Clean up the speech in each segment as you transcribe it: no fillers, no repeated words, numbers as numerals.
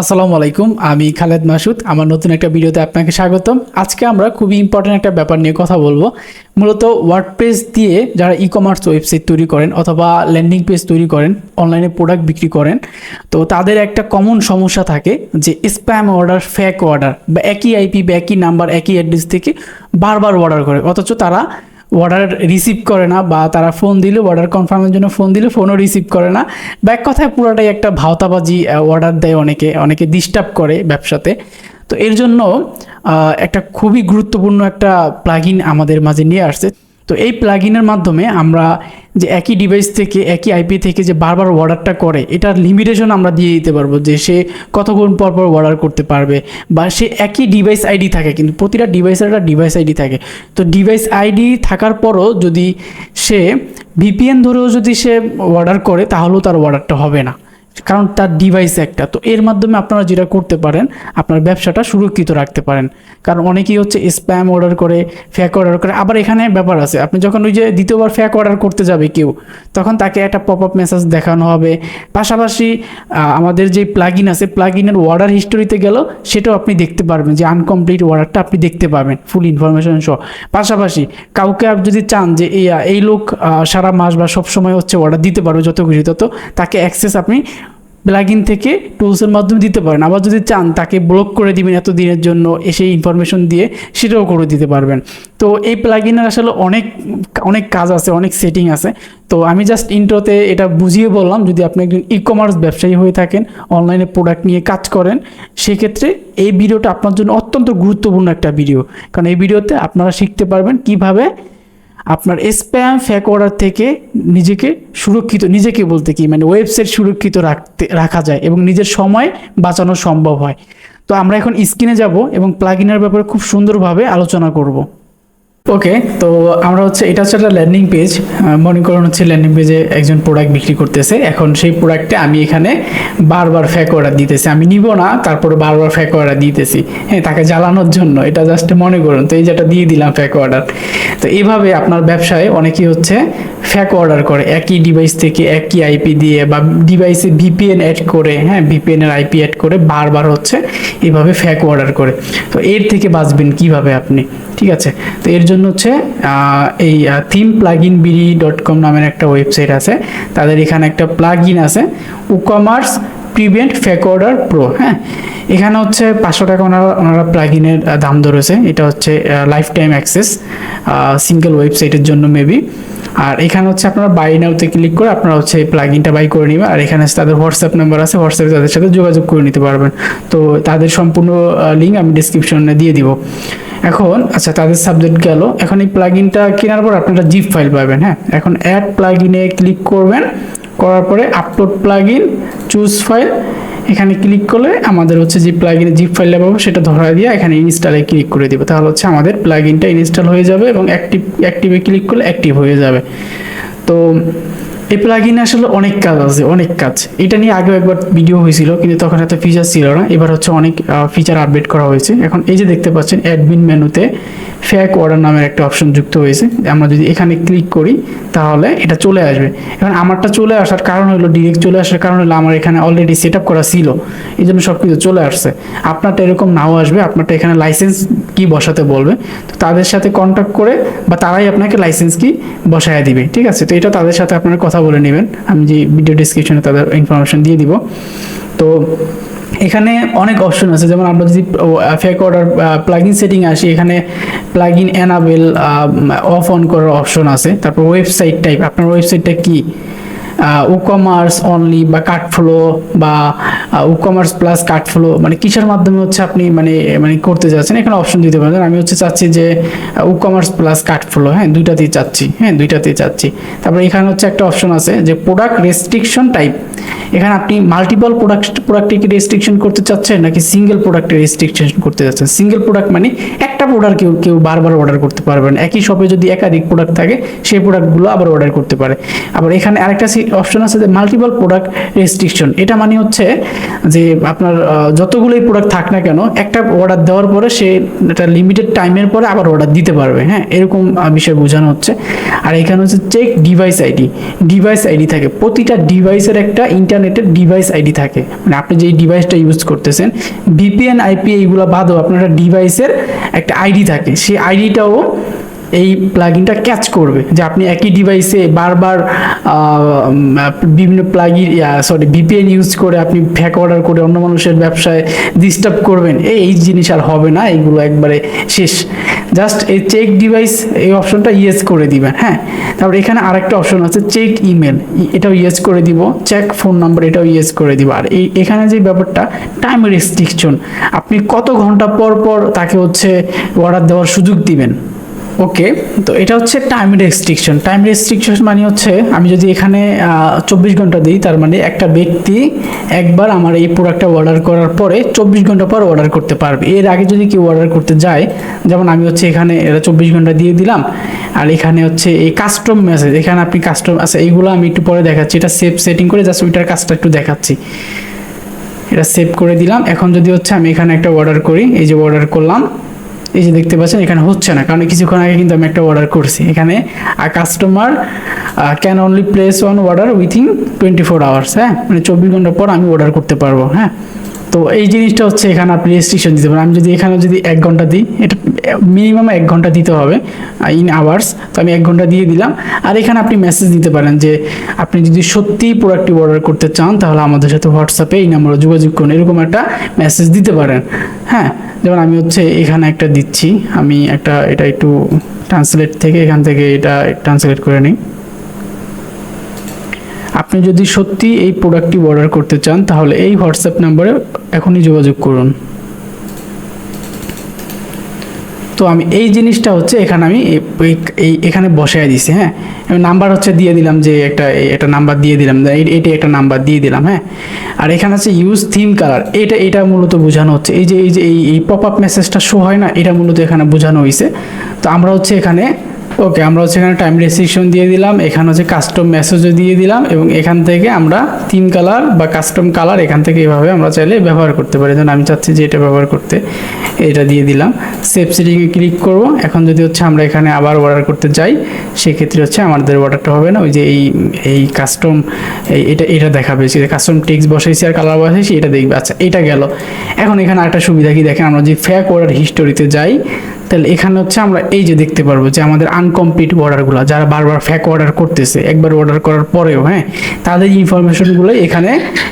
আসসালামু আলাইকুম, আমি খালেদ মাসুদ। আমার নতুন একটা ভিডিওতে আপনাকে স্বাগতম। আজকে আমরা খুবই ইম্পর্টেন্ট একটা ব্যাপার নিয়ে কথা বলবো। মূলত ওয়ার্ডপ্রেস দিয়ে যারা ই কমার্স ওয়েবসাইট তৈরি করেন অথবা ল্যান্ডিং পেজ তৈরি করেন, অনলাইনে প্রোডাক্ট বিক্রি করেন, তো তাদের একটা কমন সমস্যা থাকে যে স্প্যাম অর্ডার, ফেক অর্ডার বা একই আইপি বা একই নাম্বার, একই অ্যাড্রেস থেকে বারবার অর্ডার করে, অথচ তারা অর্ডার রিসিভ করে না, বা তারা ফোন দিলে অর্ডার কনফার্মের জন্য ফোন দিলে ফোনও রিসিভ করে না। বা এক কথায় পুরোটাই একটা ভাওতাবাজি অর্ডার দেয়, অনেকে অনেকে ডিস্টার্ব করে ব্যবসাতে। তো এর জন্য একটা খুবই গুরুত্বপূর্ণ একটা প্লাগইন আমাদের মাঝে নিয়ে আসছে। তো এই প্লাগইনের মাধ্যমে আমরা যে একই ডিভাইস থেকে, একই আইপি থেকে যে বারবার অর্ডারটা করে, এটার লিমিটেশন আমরা দিয়ে দিতে পারবো যে সে কতক্ষণ পর পর অর্ডার করতে পারবে, বা সে একই ডিভাইস আইডি থাকে, কিন্তু প্রতিটা ডিভাইসের একটা ডিভাইস আইডি থাকে। তো ডিভাইস আইডি থাকার পরও যদি সে ভিপিএন ধরেও যদি সে অর্ডার করে, তাহলেও তার অর্ডারটা হবে না, কারণ তার ডিভাইস একটা। তো এর মাধ্যমে আপনারা যেটা করতে পারেন, আপনার ব্যবসাটা সুরক্ষিত রাখতে পারেন। কারণ অনেকেই হচ্ছে স্প্যাম অর্ডার করে, ফেক অর্ডার করে। আবার এখানে ব্যাপার আছে, আপনি যখন ওই যে দ্বিতীয়বার ফেক অর্ডার করতে যাবে কেউ, তখন তাকে একটা পপ আপ মেসেজ দেখানো হবে। পাশাপাশি আমাদের যে প্লাগইন আছে, প্লাগইনের অর্ডার হিস্টোরিতে গেল সেটাও আপনি দেখতে পারবেন, যে আনকমপ্লিট অর্ডারটা আপনি দেখতে পাবেন ফুল ইনফরমেশন সহ। পাশাপাশি কাউকে আপনি যদি চান যে এই লোক সারা মাস বা সব সময় হচ্ছে অর্ডার দিতে পারবে যত খুশি তত, তাকে অ্যাক্সেস আপনি প্লাগইন থেকে টুলসের মাধ্যমে দিতে পারেন। আবার যদি চান তাকে ব্লক করে দিবেন এত দিনের জন্য, এসে ইনফরমেশন দিয়ে সেটাও করে দিতে পারবেন। তো এই প্লাগইনের আসলে অনেক অনেক কাজ আছে, অনেক সেটিং আছে। তো আমি জাস্ট ইন্ট্রোতে এটা বুঝিয়ে বললাম। যদি আপনি একজন ই কমার্স ব্যবসায়ী হয়ে থাকেন, অনলাইনে প্রোডাক্ট নিয়ে কাজ করেন, সেক্ষেত্রে এই ভিডিওটা আপনার জন্য অত্যন্ত গুরুত্বপূর্ণ একটা ভিডিও। কারণ এই ভিডিওতে আপনারা শিখতে পারবেন কিভাবে আপনার স্প্যাম ফেক অর্ডার থেকে নিজেকে সুরক্ষিত, নিজেকে বলতে কি মানে ওয়েবসাইট সুরক্ষিত রাখা যায় এবং নিজের সময় বাঁচানো সম্ভব হয়। তো আমরা এখন স্ক্রিনে যাব এবং প্লাগইনের ব্যাপারে খুব সুন্দরভাবে আলোচনা করব। ওকে, তো আমরা হচ্ছে এটা হচ্ছে একটা ল্যান্ডিং পেজ। মনে করুন হচ্ছে ল্যান্ডিং পেজে একজন প্রোডাক্ট বিক্রি করতেছে। এখন সেই প্রোডাক্টে আমি এখানে বারবার ফেক অর্ডার দিতেছি, আমি নিব না, তারপরে বারবার ফেক অর্ডার দিতেছি, হ্যাঁ, তাকে জ্বালানোর জন্য। এটা জাস্ট মনে করুন, তো এই যেটা দিয়ে দিলাম ফেক অর্ডার। তো এইভাবে আপনার ব্যবসায় অনেকেই হচ্ছে ফেক অর্ডার করে, একই ডিভাইস থেকে একই আইপি দিয়ে বা ডিভাইসে ভিপিএন অ্যাড করে, হ্যাঁ, ভিপিএনের আইপি অ্যাড করে বারবার হচ্ছে এইভাবে ফেক অর্ডার করে। তো এর থেকে বাঁচবেন কিভাবে আপনি, ঠিক আছে? তো এর জন্য হচ্ছে এই themeplugin.com নামের একটা ওয়েবসাইট আছে, তাদের এখানে একটা প্লাগইন আছে, WooCommerce prevent fake order pro. হ্যাঁ, এখানে হচ্ছে 500 টাকা ওনারা প্লাগইনের দাম ধরেছে। এটা হচ্ছে লাইফ টাইম অ্যাক্সেস সিঙ্গেল ওয়েবসাইটের জন্য মেবি। আর এখানে হচ্ছে আপনারা বাই নাওতে ক্লিক করে আপনারা হচ্ছে এই প্লাগইনটা বাই করে নেবেন। আর এখানে তাদের হোয়াটসঅ্যাপ নাম্বার আছে, হোয়াটসঅ্যাপে তাদের সাথে যোগাযোগ করে নিতে পারবেন। তো তাদের সম্পূর্ণ লিঙ্ক আমি ডিসক্রিপশনে দিয়ে দিব। এখন আচ্ছা, তাদের সাবজেক্ট গেল। এখন এই প্লাগইনটা কেনার পর আপনারা জিপ ফাইল পাবেন। হ্যাঁ, এখন অ্যাড প্লাগইনে ক্লিক করবেন, করার পরে আপলোড প্লাগইন, চুজ ফাইল, এখানে ক্লিক করলে আমাদের হচ্ছে যে প্লাগইনে জিপ ফাইলটা পাবো সেটা ধরা দিয়ে এখানে ইনস্টলে ক্লিক করে দিব। তাহলে হচ্ছে আমাদের প্লাগইনটা ইনস্টল হয়ে যাবে এবং অ্যাক্টিভে ক্লিক করলে অ্যাক্টিভ হয়ে যাবে। তো এই প্লাগইনে আসলে অনেক কাজ আছে, অনেক কাজ। এটা নিয়ে আগেও একবার ভিডিও হয়েছিল, কিন্তু তখন এত ফিচার ছিল না। এবার হচ্ছে অনেক ফিচার আপডেট করা হয়েছে। এখন এই যে দেখতে পাচ্ছেন অ্যাডমিন মেনুতে ফেক অর্ডার নামের একটা অপশন যুক্ত হয়েছে। আমরা যদি এখানে ক্লিক করি তাহলে এটা চলে আসবে। এখন আমারটা চলে আসার কারণ হলো, ডিরেক্ট চলে আসার কারণ হলো আমার এখানে অলরেডি সেট আপ করা ছিল, এই জন্য সব কিছু চলে আসছে। আপনারটা এরকম নাও আসবে, আপনারটা এখানে লাইসেন্স কি বসাতে বলবে, তো তাদের সাথে কন্ট্যাক্ট করে বা তারাই আপনাকে লাইসেন্স কি বসায় দিবে, ঠিক আছে? তো এটা তাদের সাথে আপনারা কথা বলে নেবেন, আমি যে ভিডিও ডিসক্রিপশনে তাদের ইনফরমেশন দিয়ে দিব। তো এখানে অনেক অপশন আছে, যেমন আমরা যদি ফেক অর্ডার প্লাগইন সেটিং আসি, এখানে প্লাগইন এনাবেল অফ অন করার অপশন আছে। তারপর ওয়েবসাইট টাইপ, আপনার ওয়েবসাইটটা কি, WooCommerce অনলি বা কার্টফ্লো বা WooCommerce প্লাস কার্টফ্লো, মানে কিসের মাধ্যমে হচ্ছে আপনি মানে করতে যাচ্ছেন, এখানে অপশন দিতে পারেন। আমি হচ্ছে চাচ্ছি যে WooCommerce প্লাস কার্টফ্লো, হ্যাঁ, দুইটাতেই চাচ্ছি, হ্যাঁ, দুইটাতেই চাচ্ছি। তারপরে এখানে হচ্ছে একটা অপশন আছে যে প্রোডাক্ট রেস্ট্রিকশন টাইপ, এখানে আপনি মাল্টিপল প্রোডাক্টকে রেস্ট্রিকশন করতে চাচ্ছেন নাকি সিঙ্গেল প্রোডাক্টে রেস্ট্রিকশন করতে চাচ্ছেন। সিঙ্গেল প্রোডাক্ট মানে একটা প্রোডাক্ট কেউ বারবার অর্ডার করতে পারবেন। একই শপে যদি একাধিক প্রোডাক্ট থাকে, সেই প্রোডাক্টগুলো আবার অর্ডার করতে পারে। আবার এখানে আরেকটা অপশন আছে যে মাল্টিপল প্রোডাক্ট রেস্ট্রিকশন। এটা মানে হচ্ছে যে আপনার যতগুলোই প্রোডাক্ট থাক না কেন, একটা অর্ডার দেওয়ার পরে সে একটা লিমিটেড টাইমের পরে আবার অর্ডার দিতে পারবে, হ্যাঁ, এরকম বিষয় বোঝানো হচ্ছে। আর এখানে হচ্ছে চেক ডিভাইস আইডি থাকে, প্রতিটা ডিভাইসের একটা ইন্টারনেটের ডিভাইস আইডি থাকে, মানে আপনি যেই ডিভাইসটা ইউজ করতেছেন, ভিপিএন আইপি এইগুলো বাদও আপনার একটা ডিভাইসের একটা আইডি থাকে, সেই আইডিটাও এই প্লাগইনটা ক্যাচ করবে যে আপনি একই ডিভাইসে বারবার বিভিন্ন ভিপিএন ইউজ করে আপনি ফ্যাক অর্ডার করে অন্য মানুষের ব্যবসায় ডিস্টার্ব করবেন, এই জিনিস আর হবে না, এইগুলো একবারে শেষ। জাস্ট এই চেক ডিভাইস এই অপশনটা ইয়েস করে দিবেন। হ্যাঁ, তারপর এখানে আরেকটা অপশন আছে চেক ইমেল, এটাও ইয়েস করে দিব। চেক ফোন নাম্বার, এটাও ইয়েস করে দিব। আর এখানে যে ব্যাপারটা টাইম রেস্ট্রিকশন, আপনি কত ঘন্টা পর পর তাকে হচ্ছে অর্ডার দেওয়ার সুযোগ দিবেন। ওকে, তো এটা হচ্ছে টাইম রেস্ট্রিকশন। টাইম রেস্ট্রিকশন মানে হচ্ছে আমি যদি এখানে 24 ঘন্টা দিই, তার মানে একটা ব্যক্তি একবার আমার এই প্রোডাক্টটা অর্ডার করার পরে 24 ঘন্টা পর অর্ডার করতে পারবে। এর আগে যদি কেউ অর্ডার করতে যায়, যেমন আমি হচ্ছে এখানে এটা 24 ঘন্টা দিয়ে দিলাম, আর এখানে হচ্ছে এই কাস্টম মেসেজ, এখানে আপনি কাস্টম আছে, এইগুলো আমি একটু পরে দেখাচ্ছি। এটা সেভ সেটিং করে জাস্ট ওইটার কাজটা একটু দেখাচ্ছি। এটা সেভ করে দিলাম। এখন যদি হচ্ছে আমি এখানে একটা অর্ডার করি, এই যে অর্ডার করলাম, এই যে দেখতে পাচ্ছেন এখানে হচ্ছে না, কারণ কিছুক্ষণ আগে কিন্তু আমি একটা অর্ডার করছি। এখানে customer can only place on order within 24 hours. হ্যাঁ, মানে 24 ঘন্টা পর আমি অর্ডার করতে পারবো। হ্যাঁ, তো এই জিনিসটা হচ্ছে এখানে আপনি রেস্ট্রিকশন দিতে পারেন। আমি যদি এখানে যদি 1 ঘন্টা দিই, এটা মিনিমাম 1 ঘন্টা দিতে হবে ইন আওয়ার্স, তো আমি 1 ঘন্টা দিয়ে দিলাম। আর এখানে আপনি মেসেজ দিতে পারেন যে আপনি যদি সত্যিই প্রোডাক্টটি অর্ডার করতে চান তাহলে আমাদের সাথে হোয়াটসঅ্যাপে এই নাম্বারে যোগাযোগ করুন, এরকম একটা মেসেজ দিতে পারেন। হ্যাঁ, যেমন আমি হচ্ছে এখানে একটা দিচ্ছি, আমি এটা একটু ট্রান্সলেট থেকে এখান থেকে এটা ট্রান্সলেট করে নিই। আপনি যদি সত্যি এই প্রোডাক্টটি অর্ডার করতে চান তাহলে এই হোয়াটসঅ্যাপ নাম্বারে এখনই যোগাযোগ করুন। তো আমি এই জিনিসটা হচ্ছে এখানে আমি এখানে বসায় দিছি। হ্যাঁ, নাম্বার হচ্ছে দিয়ে দিলাম, যে একটা নাম্বার দিয়ে দিলাম, এটা একটা নাম্বার দিয়ে দিলাম। হ্যাঁ, আর এখানে আছে ইউজ থিম কালার, এটা মূলত বোঝানো হচ্ছে এই পপ আপ মেসেজটা শো হয় না, এটা মূলত এখানে বোঝানো হয়েছে। তো আমরা হচ্ছে এখানে আমরা হচ্ছে এখানে টাইম রেস্ট্রিকশন দিয়ে দিলাম, এখানে হচ্ছে কাস্টম মেসেজও দিয়ে দিলাম, এবং এখান থেকে আমরা থিম কালার বা কাস্টম কালার এখান থেকে এভাবে আমরা চাইলে ব্যবহার করতে পারি। যেন আমি চাচ্ছি যে এটা ব্যবহার করতে, এটা দিয়ে দিলাম। সেভ সেটিংয়ে ক্লিক করব। এখন যদি হচ্ছে আমরা এখানে আবার অর্ডার করতে যাই, সেক্ষেত্রে হচ্ছে আমাদের অর্ডারটা হবে না, ওই যে এই কাস্টম এটা দেখাবে, যে কাস্টম টেক্সট বসাইছি আর কালার বসাইছি, এটা দেখবে। আচ্ছা, এটা গেল। এখন এখানে আরেকটা সুবিধা কি দেখেন, আমরা যদি ফ্যাক অর্ডার হিস্টোরিতে যাই, তাহলে এখানে হচ্ছে আমরা এই যে দেখতে পারবো যে আমাদের আনকমপ্লিট অর্ডারগুলো, যারা বারবার ফ্যাক অর্ডার করতেছে একবার অর্ডার করার পরেও, হ্যাঁ, তাদের ইনফরমেশনগুলো এখানে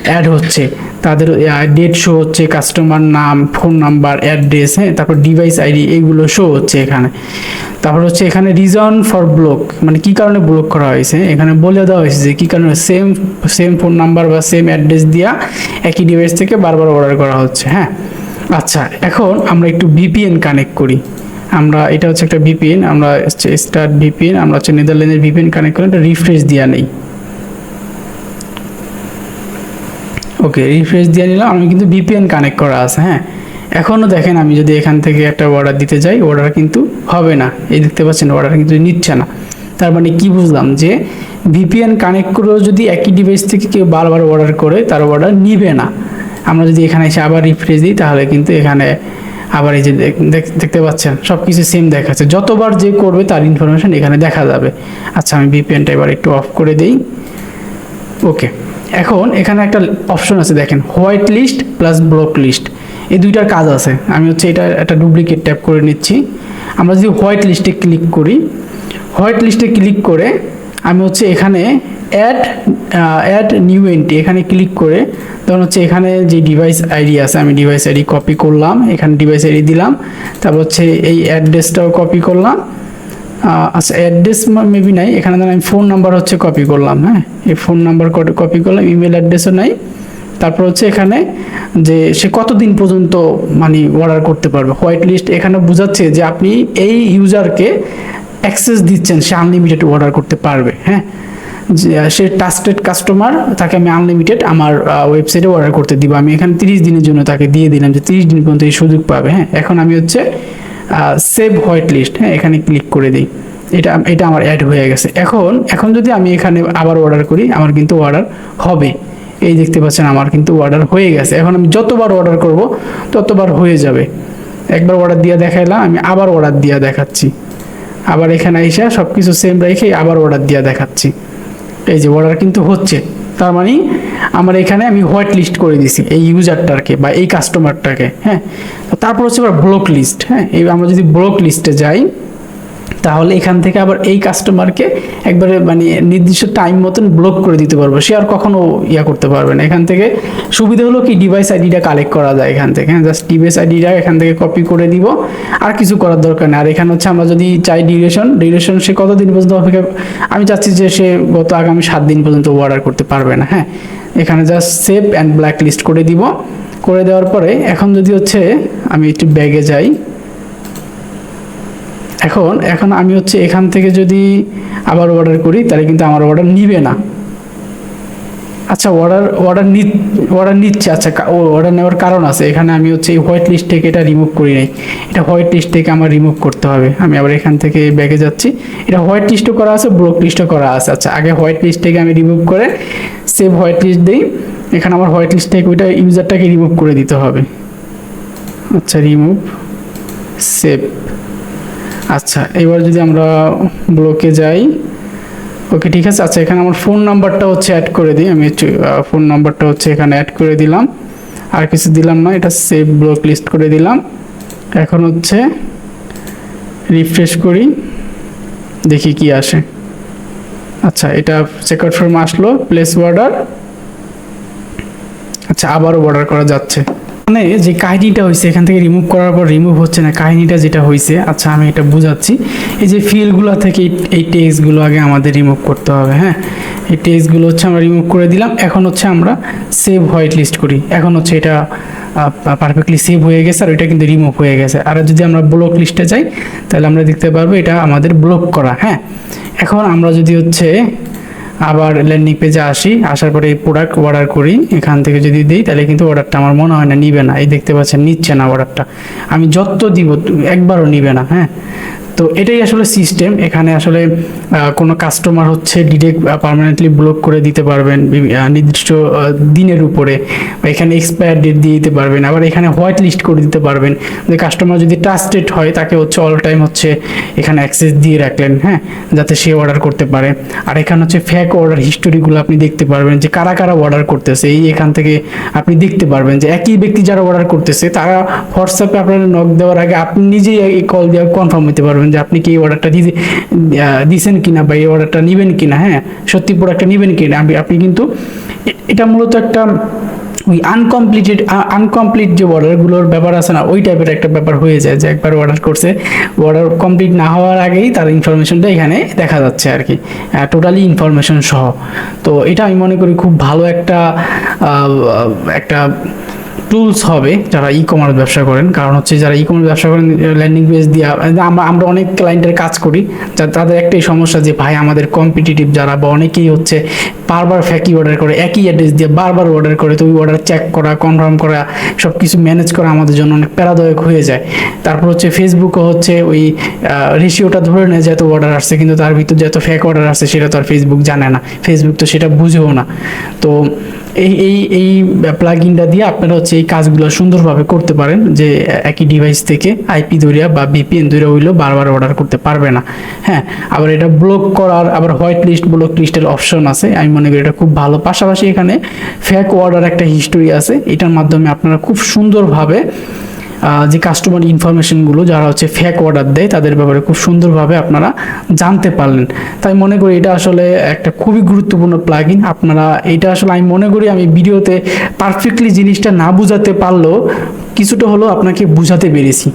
অ্যাড হচ্ছে, তাদের ডেট শো হচ্ছে, কাস্টমার নাম, ফোন নাম্বার, অ্যাড্রেস, হ্যাঁ, তারপর ডিভাইস আইডি, এইগুলো শো হচ্ছে এখানে। তারপর হচ্ছে এখানে রিজন ফর ব্লক, মানে কি কারণে ব্লক করা হয়েছে এখানে বলে দেওয়া হয়েছে, যে কি কারণে সেম ফোন নাম্বার বা সেম অ্যাড্রেস দিয়া একই ডিভাইস থেকে বারবার অর্ডার করা হচ্ছে। হ্যাঁ, আচ্ছা, এখন আমরা একটু ভিপিএন কানেক্ট করি। এটা হচ্ছে একটা ভিপিএন, আমরা স্টার্ট ভিপিএন, আমরা হচ্ছে নেদারল্যান্ডের ভিপিএন কানেক্ট করে একটা রিফ্রেশ দিয়া নেই। ওকে, রিফ্রেশ দিয়ে নিলাম, আমি কিন্তু ভিপিএন কানেক্ট করা আছে। হ্যাঁ, এখনও দেখেন আমি যদি এখান থেকে একটা অর্ডার দিতে যাই, অর্ডার কিন্তু হবে না, এই দেখতে পাচ্ছেন অর্ডার কিন্তু নিচ্ছে না। তার মানে কি বুঝলাম, যে ভিপিএন কানেক্ট করেও যদি একই ডিভাইস থেকে কেউ বারবার অর্ডার করে তার অর্ডার নিবে না। আমরা যদি এখানে এসে আবার রিফ্রেশ দিই, তাহলে কিন্তু এখানে আবার এই যে দেখতে পাচ্ছেন সব কিছু সেম দেখাচ্ছে, যতবার যে করবে তার ইনফরমেশন এখানে দেখা যাবে। আচ্ছা, আমি ভিপিএনটা এবার একটু অফ করে দিই। ওকে, এখন এখানে একটা অপশন আছে দেখেন, white list plus block list, এই দুইটার কাজ আছে। আমি হচ্ছে এটা একটা ডুপ্লিকেট ট্যাপ করে নিচ্ছি। আমরা যদি হোয়াইট লিস্টে ক্লিক করি, হোয়াইট লিস্টে ক্লিক করে আমি হচ্ছে এখানে অ্যাড নিউ এন্ট্রি এখানে ক্লিক করে, তখন হচ্ছে এখানে যে ডিভাইস আইডি আছে, আমি ডিভাইস আইডি কপি করলাম, এখানে ডিভাইস আইডি দিলাম, তারপর হচ্ছে এই অ্যাড্রেসটাও কপি করলাম। আচ্ছা, অ্যাড্রেস মেবি নাই, এখানে আমি ফোন নাম্বার হচ্ছে কপি করলাম। হ্যাঁ, এই ফোন নাম্বার কপি করলাম, ইমেল অ্যাড্রেসও নাই। তারপর হচ্ছে এখানে যে সে কতদিন পর্যন্ত মানে অর্ডার করতে পারবে, হোয়াইট লিস্ট এখানে বোঝাচ্ছে যে আপনি এই ইউজারকে অ্যাক্সেস দিচ্ছেন, সে আনলিমিটেড অর্ডার করতে পারবে। হ্যাঁ, সে ট্রাস্টেড কাস্টমার, তাকে আমি আনলিমিটেড আমার ওয়েবসাইটে অর্ডার করতে দিব। আমি এখানে 30 দিনের জন্য তাকে দিয়ে দিলাম, যে 30 দিন পর্যন্ত এই সুযোগ পাবে। হ্যাঁ, এখন আমি হচ্ছে সেভ হোয়াইট লিস্ট, হ্যাঁ, এখানে ক্লিক করে দিই। এটা আমার অ্যাড হয়ে গেছে। এখন যদি আমি এখানে আবার অর্ডার করি, আমার কিন্তু অর্ডার হবে। এই দেখতে পাচ্ছেন আমার কিন্তু অর্ডার হয়ে গেছে। এখন আমি যতবার অর্ডার করব ততবার হয়ে যাবে। একবার অর্ডার দিয়ে দেখাইলাম, আমি আবার অর্ডার দিয়ে দেখাচ্ছি, আবার এখানে এসে সব কিছু সেম রেখে আবার অর্ডার দিয়ে দেখাচ্ছি। এই যে অর্ডার কিন্তু হচ্ছে। তার মানে আমার এখানে আমি হোয়াইট লিস্ট করে দিছি এই ইউজারটাকে বা এই কাস্টমারটাকে। হ্যাঁ, তারপর হচ্ছে আবার ব্লক লিস্ট। হ্যাঁ, এই আমরা যদি ব্লক লিস্টে যাই তাহলে এখান থেকে আবার এই কাস্টমারকে একবারে মানে নির্দিষ্ট টাইম মতন ব্লক করে দিতে পারবো, সে আর কখনো করতে পারবে না। এখান থেকে সুবিধা হলো কি, ডিভাইস আইডিটা কালেক্ট করা যায় এখান থেকে। হ্যাঁ, জাস্ট ডিভাইস আইডিটা এখান থেকে কপি করে দিব, আর কিছু করার দরকার নেই। আর এখানে হচ্ছে আমরা যদি চাই ডিউরেশন সে কতদিন পর্যন্ত অপেক্ষা, আমি চাচ্ছি যে সে গত আগামী 7 দিন পর্যন্ত অর্ডার করতে পারবে না। হ্যাঁ, এখানে just save and black list করে দিব। করে দেওয়ার পরে এখন যদি হচ্ছে আমি একটু ব্যাগে যাই, এখন আমি হচ্ছে এখান থেকে যদি আবার অর্ডার করি তাহলে কিন্তু আমার অর্ডার নিবে না। আচ্ছা, অর্ডার নিচ্ছে। আচ্ছা, অর্ডার নেওয়ার কারণ আছে। এখানে আমি হচ্ছে এই হোয়াইট লিস্ট থেকে এটা রিমুভ করি নাই, এটা হোয়াইট লিস্ট থেকে আমার রিমুভ করতে হবে। আমি আবার এখান থেকে ব্যাগে যাচ্ছি, এটা হোয়াইট লিস্টও করা আছে, ব্লক লিস্টও করা আছে। আচ্ছা, আগে হোয়াইট লিস্ট থেকে আমি রিমুভ করে সেভ হোয়াইট লিস্ট দিই। এখানে আমার হোয়াইট লিস্ট থেকে ওইটা ইউজারটাকে রিমুভ করে দিতে হবে। আচ্ছা, রিমুভ, সেভ। আচ্ছা, এবার যদি আমরা ব্লকে যাই, ওকে ঠিক আছে। আচ্ছা, এখানে আমার ফোন নাম্বারটা হচ্ছে অ্যাড করে দিই। আমি ফোন নাম্বারটা হচ্ছে এখানে অ্যাড করে দিলাম, আর কিছু দিলাম না, এটা সেভ ব্লক লিস্ট করে দিলাম। এখন হচ্ছে রিফ্রেশ করি, দেখি কি আসে। আচ্ছা, এটা চেকআউট ফর্ম আসলো, প্লেস অর্ডার। আচ্ছা, আবারও অর্ডার করা যাচ্ছে। মানে যে কাহিনিটা হয়েছে এখান থেকে রিমুভ করার পর রিমুভ হচ্ছে না, কাহিনিটা যেটা হয়েছে, আচ্ছা আমি এটা বুঝাচ্ছি। এই যে ফিল্ডগুলো থেকে এই টেক্সটগুলো আগে আমাদের রিমুভ করতে হবে। হ্যাঁ, এই টেক্সটগুলো হচ্ছে আমরা রিমুভ করে দিলাম। এখন হচ্ছে আমরা সেভ হোয়াইট লিস্ট করি। এখন হচ্ছে এটা পারফেক্টলি সেভ হয়ে গেছে, আর ওইটা কিন্তু রিমুভ হয়ে গেছে। আর যদি আমরা ব্লক লিস্টে যাই তাহলে আমরা দেখতে পারবো এটা আমাদের ব্লক করা। হ্যাঁ, এখন আমরা যদি হচ্ছে আবার ল্যান্ডিং পেজে আসার পরে এই প্রোডাক্ট অর্ডার করি, এখান থেকে যদি দিই তাহলে কিন্তু অর্ডারটা আমার মনে হয় না নিবে না। এই দেখতে পাচ্ছেন নিচ্ছে না অর্ডারটা, আমি যত দিব একবারও নিবে না। হ্যাঁ, তো এটাই আসলে সিস্টেম। এখানে আসলে কোনো কাস্টমার হচ্ছে ডিরেক্ট পার্মানেন্টলি ব্লক করে দিতে পারবেন নির্দিষ্ট দিনের উপরে, বা এখানে এক্সপায়ার ডেট দিয়ে দিতে পারবেন। আবার এখানে হোয়াইট লিস্ট করে দিতে পারবেন, যে কাস্টমার যদি ট্রাস্টেড হয় তাকে হচ্ছে অল টাইম হচ্ছে এখানে অ্যাক্সেস দিয়ে রাখলেন। হ্যাঁ, যাতে সে অর্ডার করতে পারে। আর এখানে হচ্ছে ফেক অর্ডার হিস্টোরিগুলো আপনি দেখতে পারবেন, যে কারা কারা অর্ডার করতেছে। এখান থেকে আপনি দেখতে পারবেন যে একই ব্যক্তি যারা অর্ডার করতেছে তারা হোয়াটসঅ্যাপে আপনার নক দেওয়ার আগে আপনি নিজেই এই কল দিয়ে কনফার্ম হতে পারবেন যে আপনি কি এই অর্ডারটা দিয়েছেন কিনা, বা এই অর্ডারটা নেবেন কিনা। হ্যাঁ, সত্যি প্রোডাক্টটা নেবেন কিনা। আপনি কিন্তু এটা মূলত একটা ওই আনকমপ্লিট যে অর্ডারগুলোর ব্যাপার আছে না, ওই টাইপের একটা ব্যাপার হয়ে যায়, যে একবার অর্ডার করছে, অর্ডার কমপ্লিট না হওয়ার আগেই তার ইনফরমেশনটা এখানে দেখা যাচ্ছে আর কি, টোটালি ইনফরমেশন সহ। তো এটা আমি মনে করি খুব ভালো একটা টুলস হবে যারা ই কমার্স ব্যবসা করেন। কারণ হচ্ছে যারা ই কমার্স ব্যবসা করেন ল্যান্ডিং পেজ দিয়ে, আমরা অনেক ক্লায়েন্টের কাজ করি, তাদের একটাই সমস্যা যে ভাই আমাদের কম্পিটিটিভ যারা বা অনেকেই হচ্ছে বারবার ফ্যাকি অর্ডার করে, একই অ্যাড্রেস দিয়ে বারবার অর্ডার করে। তো ওই অর্ডার চেক করা, কনফার্ম করা, সব কিছু ম্যানেজ করা আমাদের জন্য অনেক প্যারাদায়ক হয়ে যায়। তারপর হচ্ছে ফেসবুকও হচ্ছে ওই রেশিওটা ধরে নেয় যে এত অর্ডার আসছে, কিন্তু তার ভিতর যে এত ফেক অর্ডার আসছে সেটা তো আর ফেসবুক জানে না, ফেসবুক তো সেটা বুঝেও না। তো এই প্লাগইনটা দিয়ে আপনারা হচ্ছে এই কাজগুলো সুন্দরভাবে করতে পারেন, যে একই ডিভাইস থেকে আইপি ধরিয়া বা ভিপিএন ধরিয়া হইলেও বারবার অর্ডার করতে পারবে না। হ্যাঁ, আবার এটা ব্লক করার আবার হোয়াইট লিস্ট ব্লক লিস্টের অপশন আছে, আমি মনে করি এটা খুব ভালো। পাশাপাশি এখানে ফেক অর্ডার একটা হিস্টোরি আছে, এটার মাধ্যমে আপনারা খুব সুন্দরভাবে যে কাস্টমার ইনফরমেশনগুলো যারা হচ্ছে ফেক অর্ডার দেয় তাদের ব্যাপারে খুব সুন্দরভাবে আপনারা জানতে পারলেন। তাই মনে করি এটা আসলে একটা খুবই গুরুত্বপূর্ণ প্লাগইন। আপনারা এটা আসলে আমি মনে করি আমি ভিডিওতে পারফেক্টলি জিনিসটা না বুঝাতে পারলেও কিছুটা হলেও আপনাকে বুঝাতে পেরেছি।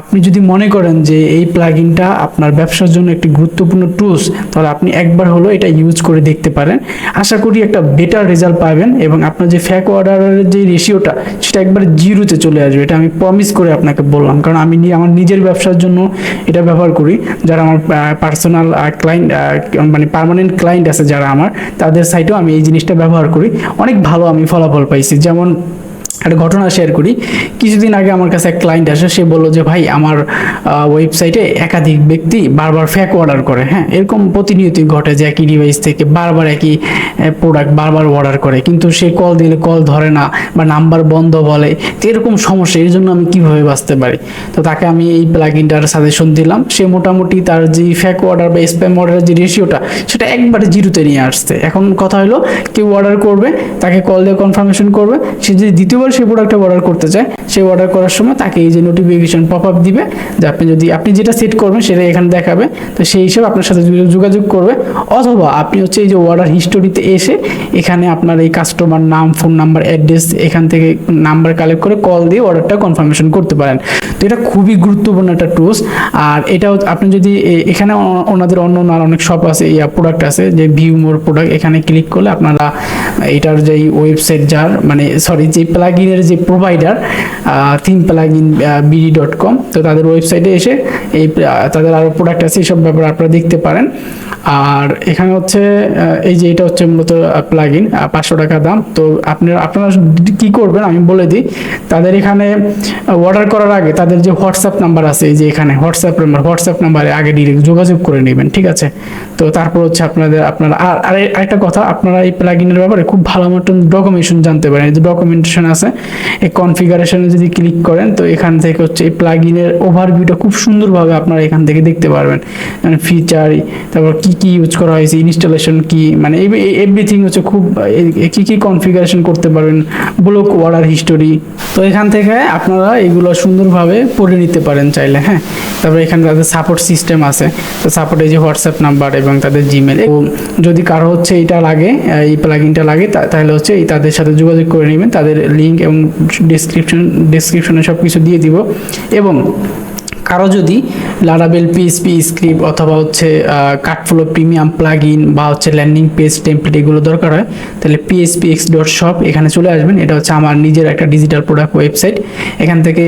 আপনি যদি মনে করেন যে এই প্লাগইনটা আপনার ব্যবসার জন্য একটি গুরুত্বপূর্ণ টুলস, তাহলে আপনি একবার হলো এটা ইউজ করে দেখতে পারেন। আশা করি একটা বেটার রেজাল্ট পাবেন, এবং আপনার যে ফেক অর্ডারের যে রেশিওটা সেটা একবার জিরোতে চলে আসবে, এটা আমি প্রমিস করে আপনাকে বললাম। কারণ আমি আমার নিজের ব্যবসার জন্য এটা ব্যবহার করি। যারা আমার পার্সোনাল ক্লায়েন্ট মানে পার্মানেন্ট ক্লায়েন্ট আছে যারা আমার, তাদের সাইটেও আমি এই জিনিসটা ব্যবহার করি, অনেক ভালো আমি ফলাফল পাইছি। যেমন একটা ঘটনা শেয়ার করি। কিছুদিন আগে আমার কাছে এক ক্লায়েন্ট আসে, সে বললো যে ভাই আমার ওয়েবসাইটে একাধিক ব্যক্তি বারবার ফেক অর্ডার করে। হ্যাঁ, এরকম প্রতিনিয়তই ঘটে যে একই ডিভাইস থেকে বারবার একই প্রোডাক্ট বারবার অর্ডার করে, কিন্তু সে কল দিলে কল ধরে না বা নাম্বার বন্ধ বলে। তো এরকম সমস্যা, এর জন্য আমি কিভাবে বাঁচতে পারি? তো তাকে আমি এই প্লাগইনটার সাজেশন দিলাম। সে মোটামুটি তার যে ফেক অর্ডার বা স্প্যাম অর্ডারের যে রেশিওটা, সেটা একবারে জিরোতে নিয়ে আসছে। এখন কথা হলো, কেউ অর্ডার করবে, তাকে কল দিয়ে কনফার্মেশন করবে, সে যদি দ্বিতীয়বার সেই প্রোডাক্টটা অর্ডার করতে চায়, সেই অর্ডার করার সময় তাকে এই যে নোটিফিকেশন পপ আপ দিবে যে আপনি যেটা সেট করবেন সেটা এখানে দেখাবে। তো সেই হিসেবে আপনার সাথে যোগাযোগ করবে, অথবা আপনি হচ্ছে এই যে অর্ডার হিস্টোরিতে এসে এখানে আপনার এই কাস্টমার নাম, ফোন নাম্বার, অ্যাড্রেস এখান থেকে নাম্বার কালেক্ট করে কল দিয়ে অর্ডারটা কনফার্মেশন করতে পারেন। তো এটা খুবই গুরুত্বপূর্ণ একটা টুলস। আর এটাও আপনি যদি এখানে ওনাদের অন্য অনেক শপ আছে, প্রোডাক্ট আছে, যে ভিউ মোর প্রোডাক্ট, এখানে ক্লিক করলে আপনারা এটার যে ওয়েবসাইট যার মানে সরি যে প্লাগইনের যে প্রোভাইডার থিম প্লাগইন bd.com, তো তাদের ওয়েবসাইটে এসে এই তাদের আরও প্রোডাক্ট আছে, এইসব ব্যাপারে আপনারা দেখতে পারেন। আর এখানে হচ্ছে এই যে এটা হচ্ছে মূলত প্লাগইন, 500 টাকা দাম। তো আপনারা কি করবেন আমি বলে দিই। তাদের এখানে অর্ডার করার আগে তাদের যে হোয়াটসঅ্যাপ নাম্বার আছে, এই যে এখানে হোয়াটসঅ্যাপ নাম্বারে আগে ডিরেক্ট যোগাযোগ করে নেবেন, ঠিক আছে? তো তারপর হচ্ছে আপনারা আরেকটা কথা, আপনারা এই প্লাগইনের ব্যাপারে খুব ভালো মতন ডকুমেন্টেশন জানতে পারেন। এই যে ডকুমেন্টেশন আছে, এই কনফিগারেশনে যদি ক্লিক করেন, তো এখান থেকে হচ্ছে এই প্লাগইনের ওভারভিউটা খুব সুন্দরভাবে আপনারা এখান থেকে দেখতে পারবেন। মানে ফিচার, তারপর কি ইউজ করা হয়েছে, ইনস্টলেশন কি, মানে এভরিথিং হচ্ছে খুব কি কনফিগারেশন করতে পারবেন, ব্লক অর্ডার হিস্টোরি। তো এখান থেকে আপনারা এগুলো সুন্দরভাবে পড়ে নিতে পারেন চাইলে। হ্যাঁ, তারপরে এখানে তাদের সাপোর্ট সিস্টেম আছে, তো সাপোর্ট এই যে হোয়াটসঅ্যাপ নাম্বার এবং তাদের জিমেল। যদি কারো হচ্ছে এটা লাগে, এই প্লাগইনটা লাগে, তাহলে হচ্ছে তাদের সাথে যোগাযোগ করে নেবেন। তাদের লিঙ্ক এবং ডিসক্রিপশনে সব কিছু দিয়ে দিব। এবং কারো যদি লারাবেল পিএইচপি স্ক্রিপ্ট অথবা হচ্ছে কার্ডফ্লো প্রিমিয়াম প্লাগইন বা হচ্ছে ল্যান্ডিং পেজ টেমপ্লেট এগুলো দরকার হয়, তাহলে phpx.shop এখানে চলে আসবেন। এটা হচ্ছে আমার নিজের একটা ডিজিটাল প্রোডাক্ট ওয়েবসাইট। এখান থেকে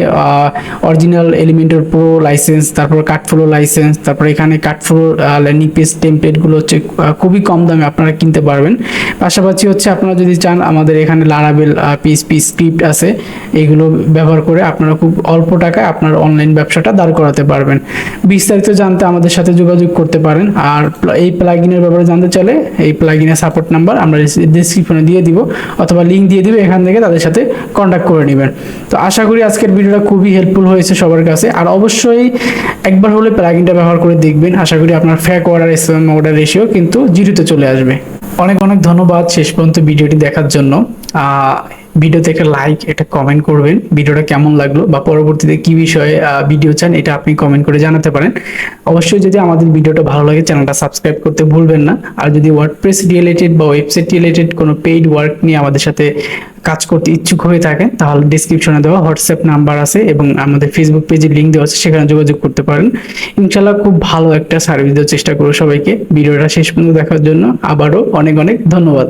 অরিজিনাল এলিমেন্টর প্রো লাইসেন্স, তারপর কার্ডফ্লো লাইসেন্স, তারপর এখানে কার্ডফ্লো ল্যান্ডিং পেজ টেমপ্লেটগুলো হচ্ছে খুবই কম দামে আপনারা কিনতে পারবেন। পাশাপাশি হচ্ছে আপনারা যদি চান, আমাদের এখানে লারাবেল পিএইচপি স্ক্রিপ্ট আছে, এগুলো ব্যবহার করে আপনারা খুব অল্প টাকায় আপনার অনলাইন ব্যবসাটা দাঁড় করাতে পারবেন। বিস্তারিত জানতে আমাদের সাথে যোগাযোগ করতে পারেন। আর এই প্লাগইনের ব্যাপারে জানতে চাইলে এই প্লাগইনের সাপোর্ট নাম্বার আমরা ডেসক্রিপশনে দিয়ে দিব, অথবা লিঙ্ক দিয়ে দিব, এখান থেকে তাদের সাথে কন্ট্যাক্ট করে নেবেন। তো আশা করি আজকের ভিডিওটা খুবই হেল্পফুল হয়েছে সবার কাছে। আর অবশ্যই একবার হলে প্লাগইনটা ব্যবহার করে দেখবেন, আশা করি আপনার fake order spam order ratio কিন্তু জিরোতে চলে আসবে। অনেক ধন্যবাদ শেষ পর্যন্ত ভিডিওটি দেখার জন্য। ভিডিওতে একটা লাইক, একটা কমেন্ট করবেন, ভিডিওটা কেমন লাগলো বা পরবর্তীতে কি বিষয়ে ভিডিও চান এটা আপনি কমেন্ট করে জানাতে পারেন। অবশ্যই যদি আমাদের ভিডিওটা ভালো লাগে, চ্যানেলটা সাবস্ক্রাইব করতে ভুলবেন না। আর যদি ওয়ার্ডপ্রেস রিলেটেড বা ওয়েবসাইট রিলেটেড কোনো পেইড ওয়ার্ক নিয়ে আমাদের সাথে কাজ করতে ইচ্ছুক হয়ে থাকেন, তাহলে ডিসক্রিপশনে দেওয়া হোয়াটসঅ্যাপ নাম্বার আছে এবং আমাদের ফেসবুক পেজের লিঙ্ক দেওয়া আছে, সেখানে যোগাযোগ করতে পারেন। ইনশাল্লাহ খুব ভালো একটা সার্ভিস দেওয়ার চেষ্টা করব সবাইকে। ভিডিওটা শেষ পর্যন্ত দেখার জন্য আবারও অনেক ধন্যবাদ।